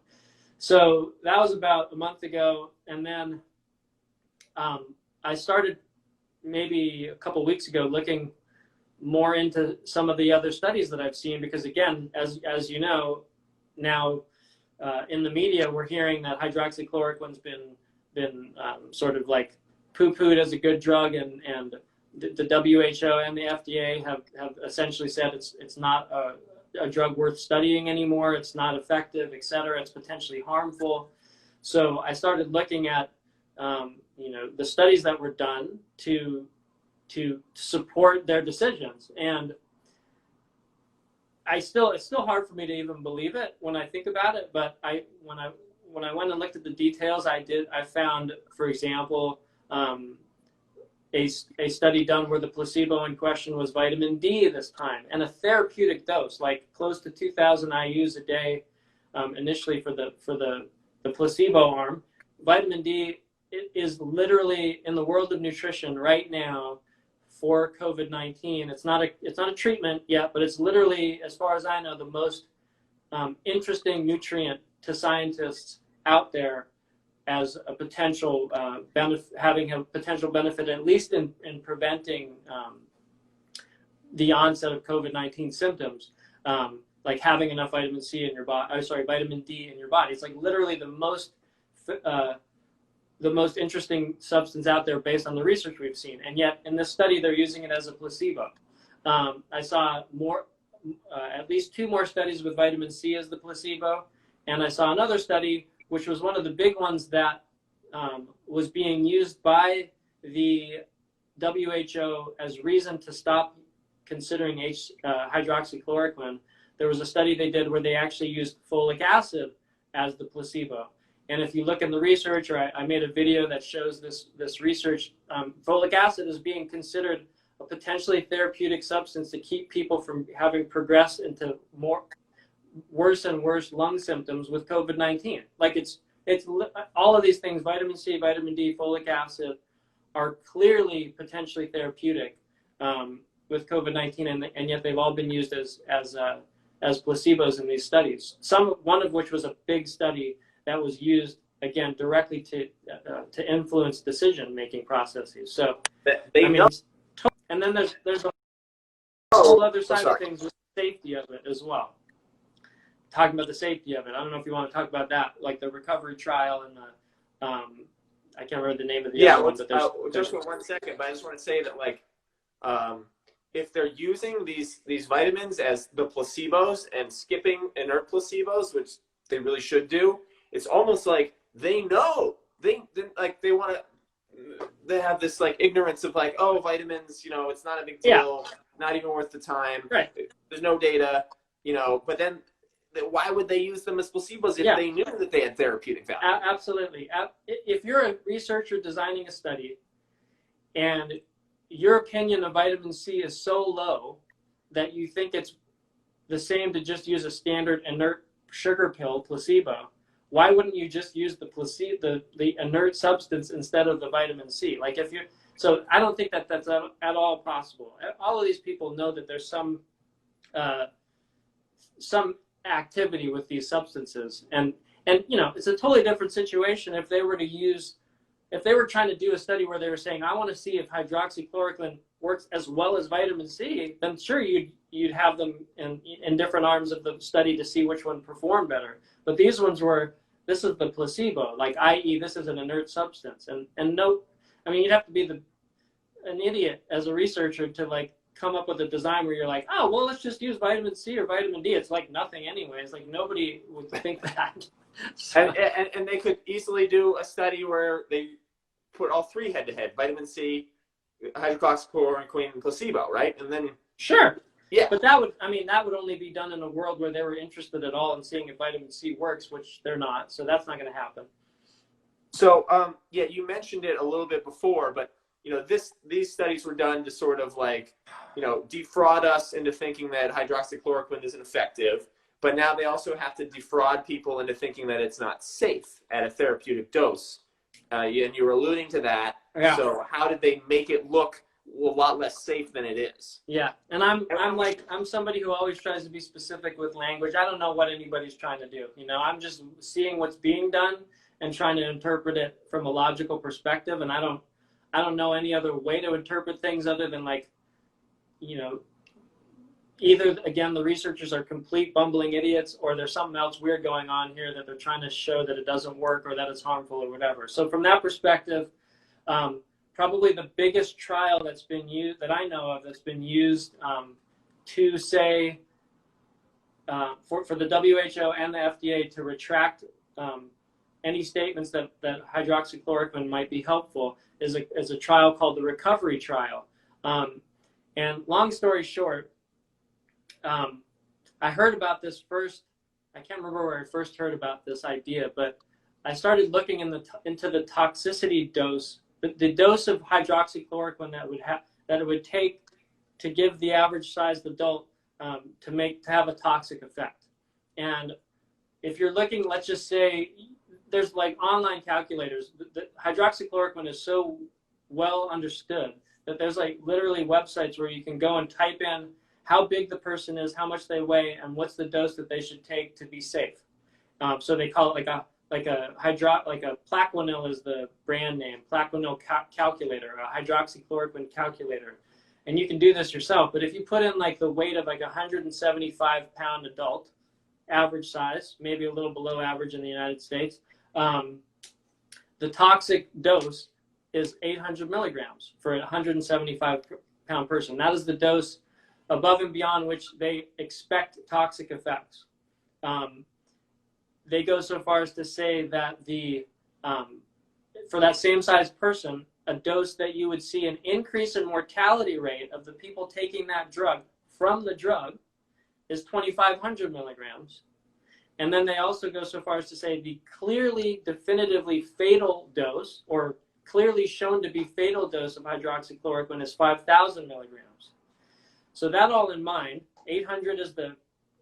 So that was about a month ago, and then I started maybe a couple weeks ago looking more into some of the other studies that I've seen, because again, as you know, now in the media we're hearing that hydroxychloroquine's been sort of like poo-pooed as a good drug, and the WHO and the FDA have essentially said it's not a drug worth studying anymore. It's not effective, etc. It's potentially harmful. So I started looking at you know, the studies that were done to support their decisions, and it's still hard for me to even believe it when I think about it. But when I went and looked at the details, I found, for example, a study done where the placebo in question was vitamin D this time, and a therapeutic dose, like close to 2,000 IUs a day, initially for the placebo arm. Vitamin D is literally, in the world of nutrition right now for COVID-19. It's not a treatment yet, but it's literally, as far as I know, the most interesting nutrient to scientists out there, as a potential having a potential benefit, at least in preventing the onset of COVID-19 symptoms, like having enough vitamin C in your body. Vitamin D in your body. It's like literally the most interesting substance out there based on the research we've seen. And yet in this study, they're using it as a placebo. I saw at least 2 more studies with vitamin C as the placebo, and I saw another study, which was one of the big ones that was being used by the WHO as reason to stop considering hydroxychloroquine. There was a study they did where they actually used folic acid as the placebo. And if you look in the research, or I made a video that shows this research, folic acid is being considered a potentially therapeutic substance to keep people from having progressed into worse and worse lung symptoms with COVID-19. Like, it's all of these things, vitamin C, vitamin D, folic acid, are clearly potentially therapeutic with COVID-19, and yet they've all been used as placebos in these studies. One of which was a big study that was used again directly to influence decision-making processes. So they I mean, and then there's a whole other side of things with the safety of it as well. Talking about the safety of it, I don't know if you want to talk about that, like the recovery trial and the I can't remember the name of the other one, but just for 1 second, but I just want to say that like if they're using these vitamins as the placebos and skipping inert placebos, which they really should do, it's almost like they know they want to. They have this like ignorance of like, oh, vitamins, you know, it's not a big deal, not even worth the time. Right. There's no data, you know. But then, why would they use them as placebos if they knew that they had therapeutic value? Absolutely. If you're a researcher designing a study, and your opinion of vitamin C is so low that you think it's the same to just use a standard inert sugar pill placebo, why wouldn't you just use the placebo, the inert substance instead of the vitamin C? Like so I don't think that's at all possible. All of these people know that there's some activity with these substances, and you know, it's a totally different situation if they were trying to do a study where they were saying, I want to see if hydroxychloroquine works as well as vitamin C, then sure you'd have them in different arms of the study to see which one performed better. But these ones were, this is the placebo, like, i.e. this is an inert substance. And no, I mean, you'd have to be an idiot as a researcher to like come up with a design where you're like, oh, well, let's just use vitamin C or vitamin D. It's like nothing anyway. It's like nobody would think that. So. And they could easily do a study where they put all three head to head: vitamin C, hydroxychloroquine, and placebo, right? And then sure, yeah. But that would only be done in a world where they were interested at all in seeing if vitamin C works, which they're not. So that's not going to happen. So yeah, you mentioned it a little bit before, but you know, these studies were done to sort of like, you know, defraud us into thinking that hydroxychloroquine isn't effective. But now they also have to defraud people into thinking that it's not safe at a therapeutic dose. And you were alluding to that. Yeah. So how did they make it look a lot less safe than it is? Yeah, and I'm somebody who always tries to be specific with language. I don't know what anybody's trying to do. You know, I'm just seeing what's being done and trying to interpret it from a logical perspective. And I don't know any other way to interpret things other than like, you know, either, again, the researchers are complete bumbling idiots, or there's something else weird going on here that they're trying to show that it doesn't work or that it's harmful or whatever. So from that perspective, probably the biggest trial that's been used, that I know of, that's been used to say, for the WHO and the FDA to retract any statements that hydroxychloroquine might be helpful is a trial called the recovery trial. And long story short, I heard about this first, I can't remember where I first heard about this idea, but I started looking into the toxicity dose, the dose of hydroxychloroquine that it would take to give the average sized adult to have a toxic effect. And if you're looking, let's just say, there's like online calculators. The hydroxychloroquine is so well understood that there's like literally websites where you can go and type in how big the person is, how much they weigh, and what's the dose that they should take to be safe. So they call it like a Plaquenil is the brand name, Plaquenil calculator, a hydroxychloroquine calculator. And you can do this yourself, but if you put in like the weight of like a 175-pound adult, average size, maybe a little below average in the United States, the toxic dose is 800 milligrams for a 175-pound person. That is the dose above and beyond which they expect toxic effects. They go so far as to say that for that same size person, a dose that you would see an increase in mortality rate of the people taking that drug from the drug is 2,500 milligrams. And then they also go so far as to say the clearly, definitively fatal dose, or clearly shown to be fatal dose of hydroxychloroquine is 5,000 milligrams. So that all in mind, 800 is the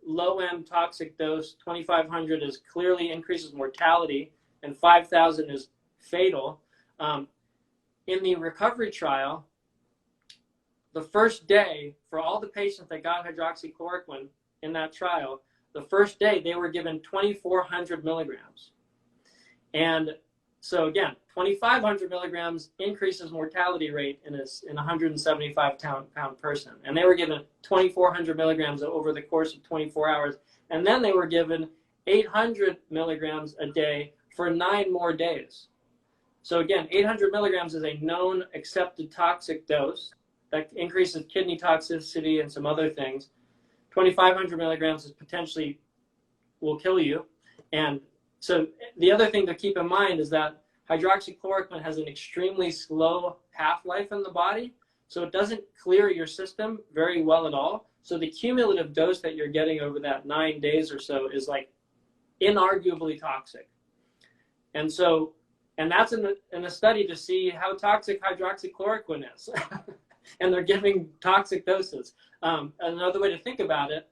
low-end toxic dose, 2,500 is clearly increases mortality and 5,000 is fatal. In the recovery trial, the first day for all the patients that got hydroxychloroquine in that trial, the first day they were given 2,400 milligrams. And so again, 2,500 milligrams increases mortality rate in a 175-pound person. And they were given 2,400 milligrams over the course of 24 hours. And then they were given 800 milligrams a day for 9 more days. So again, 800 milligrams is a known accepted toxic dose that increases kidney toxicity and some other things. 2,500 milligrams is potentially will kill you. And so the other thing to keep in mind is that hydroxychloroquine has an extremely slow half-life in the body, so it doesn't clear your system very well at all. So the cumulative dose that you're getting over that 9 days or so is like inarguably toxic. And so, and that's in the study to see how toxic hydroxychloroquine is. And they're giving toxic doses. Another way to think about it,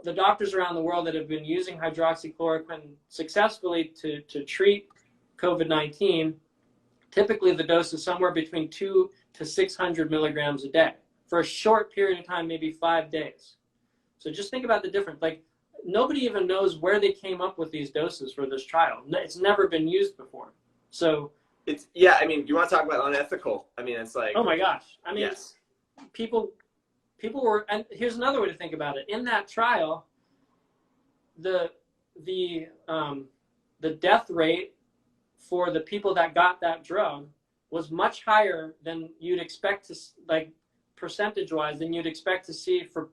the doctors around the world that have been using hydroxychloroquine successfully to treat COVID-19, typically the dose is somewhere between 200 to 600 milligrams a day for a short period of time, maybe 5 days. So just think about the difference. Like, nobody even knows where they came up with these doses for this trial. It's never been used before. So it's, yeah, I mean, you want to talk about unethical? I mean, it's like, oh my gosh. I mean, yes. people were, and here's another way to think about it. In that trial, the death rate for the people that got that drug was much higher than you'd expect to, like, percentage-wise, than you'd expect to see for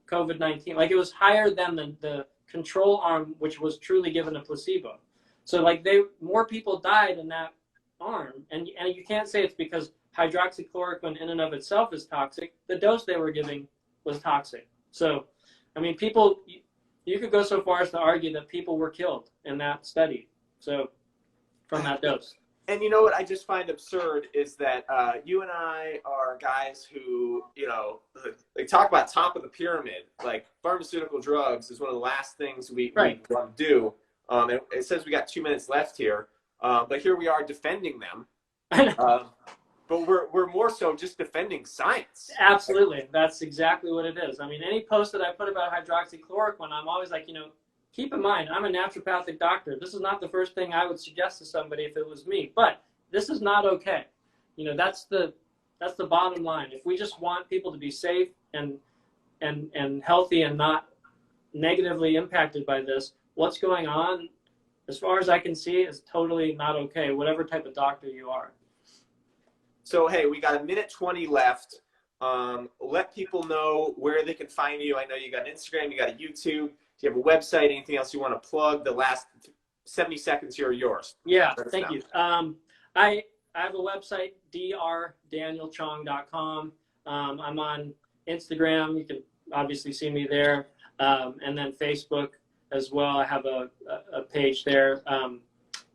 COVID-19. Like, it was higher than the control arm, which was truly given a placebo. So, like, more people died in that arm, and you can't say it's because hydroxychloroquine in and of itself is toxic. The dose they were giving was toxic. So, I mean, you could go so far as to argue that people were killed in that study. So, from that dose. And you know what I just find absurd is that you and I are guys who, you know, like talk about top of the pyramid. Like, pharmaceutical drugs is one of the last things we want to do. And it says we got 2 minutes left here, but here we are defending them. But we're more so just defending science. Absolutely. That's exactly what it is. I mean, any post that I put about hydroxychloroquine, I'm always like, you know, keep in mind, I'm a naturopathic doctor. This is not the first thing I would suggest to somebody if it was me. But this is not okay. You know, that's the bottom line. If we just want people to be safe and healthy and not negatively impacted by this, what's going on, as far as I can see, is totally not okay, whatever type of doctor you are. So, hey, we got 1:20 left. Let people know where they can find you. I know you got an Instagram, you got a YouTube. Do you have a website, anything else you want to plug? The last 70 seconds here are yours. Yeah, thank you. I have a website, drdanielchong.com. I'm on Instagram. You can obviously see me there. And then Facebook as well. I have a page there.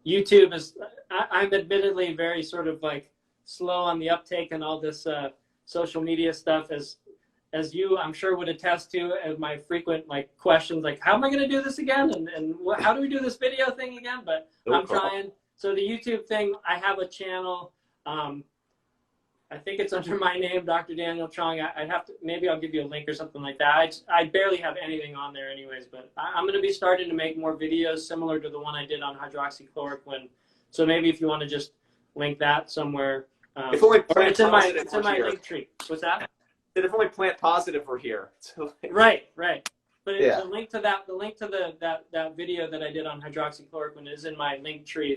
YouTube is, I'm admittedly very sort of like slow on the uptake and all this social media stuff, as you, I'm sure, would attest to, as my frequent like questions, like, how am I going to do this again? And how do we do this video thing again? But I'm trying. So the YouTube thing, I have a channel. I think it's under my name, Dr. Daniel Chong. I'd have to, maybe I'll give you a link or something like that. I barely have anything on there anyways, but I'm going to be starting to make more videos similar to the one I did on hydroxychloroquine. So maybe if you want to just link that somewhere. If only it's in my link tree. What's that? If only plant positive were here. So, right. But yeah. The link to that video that I did on hydroxychloroquine is in my link tree.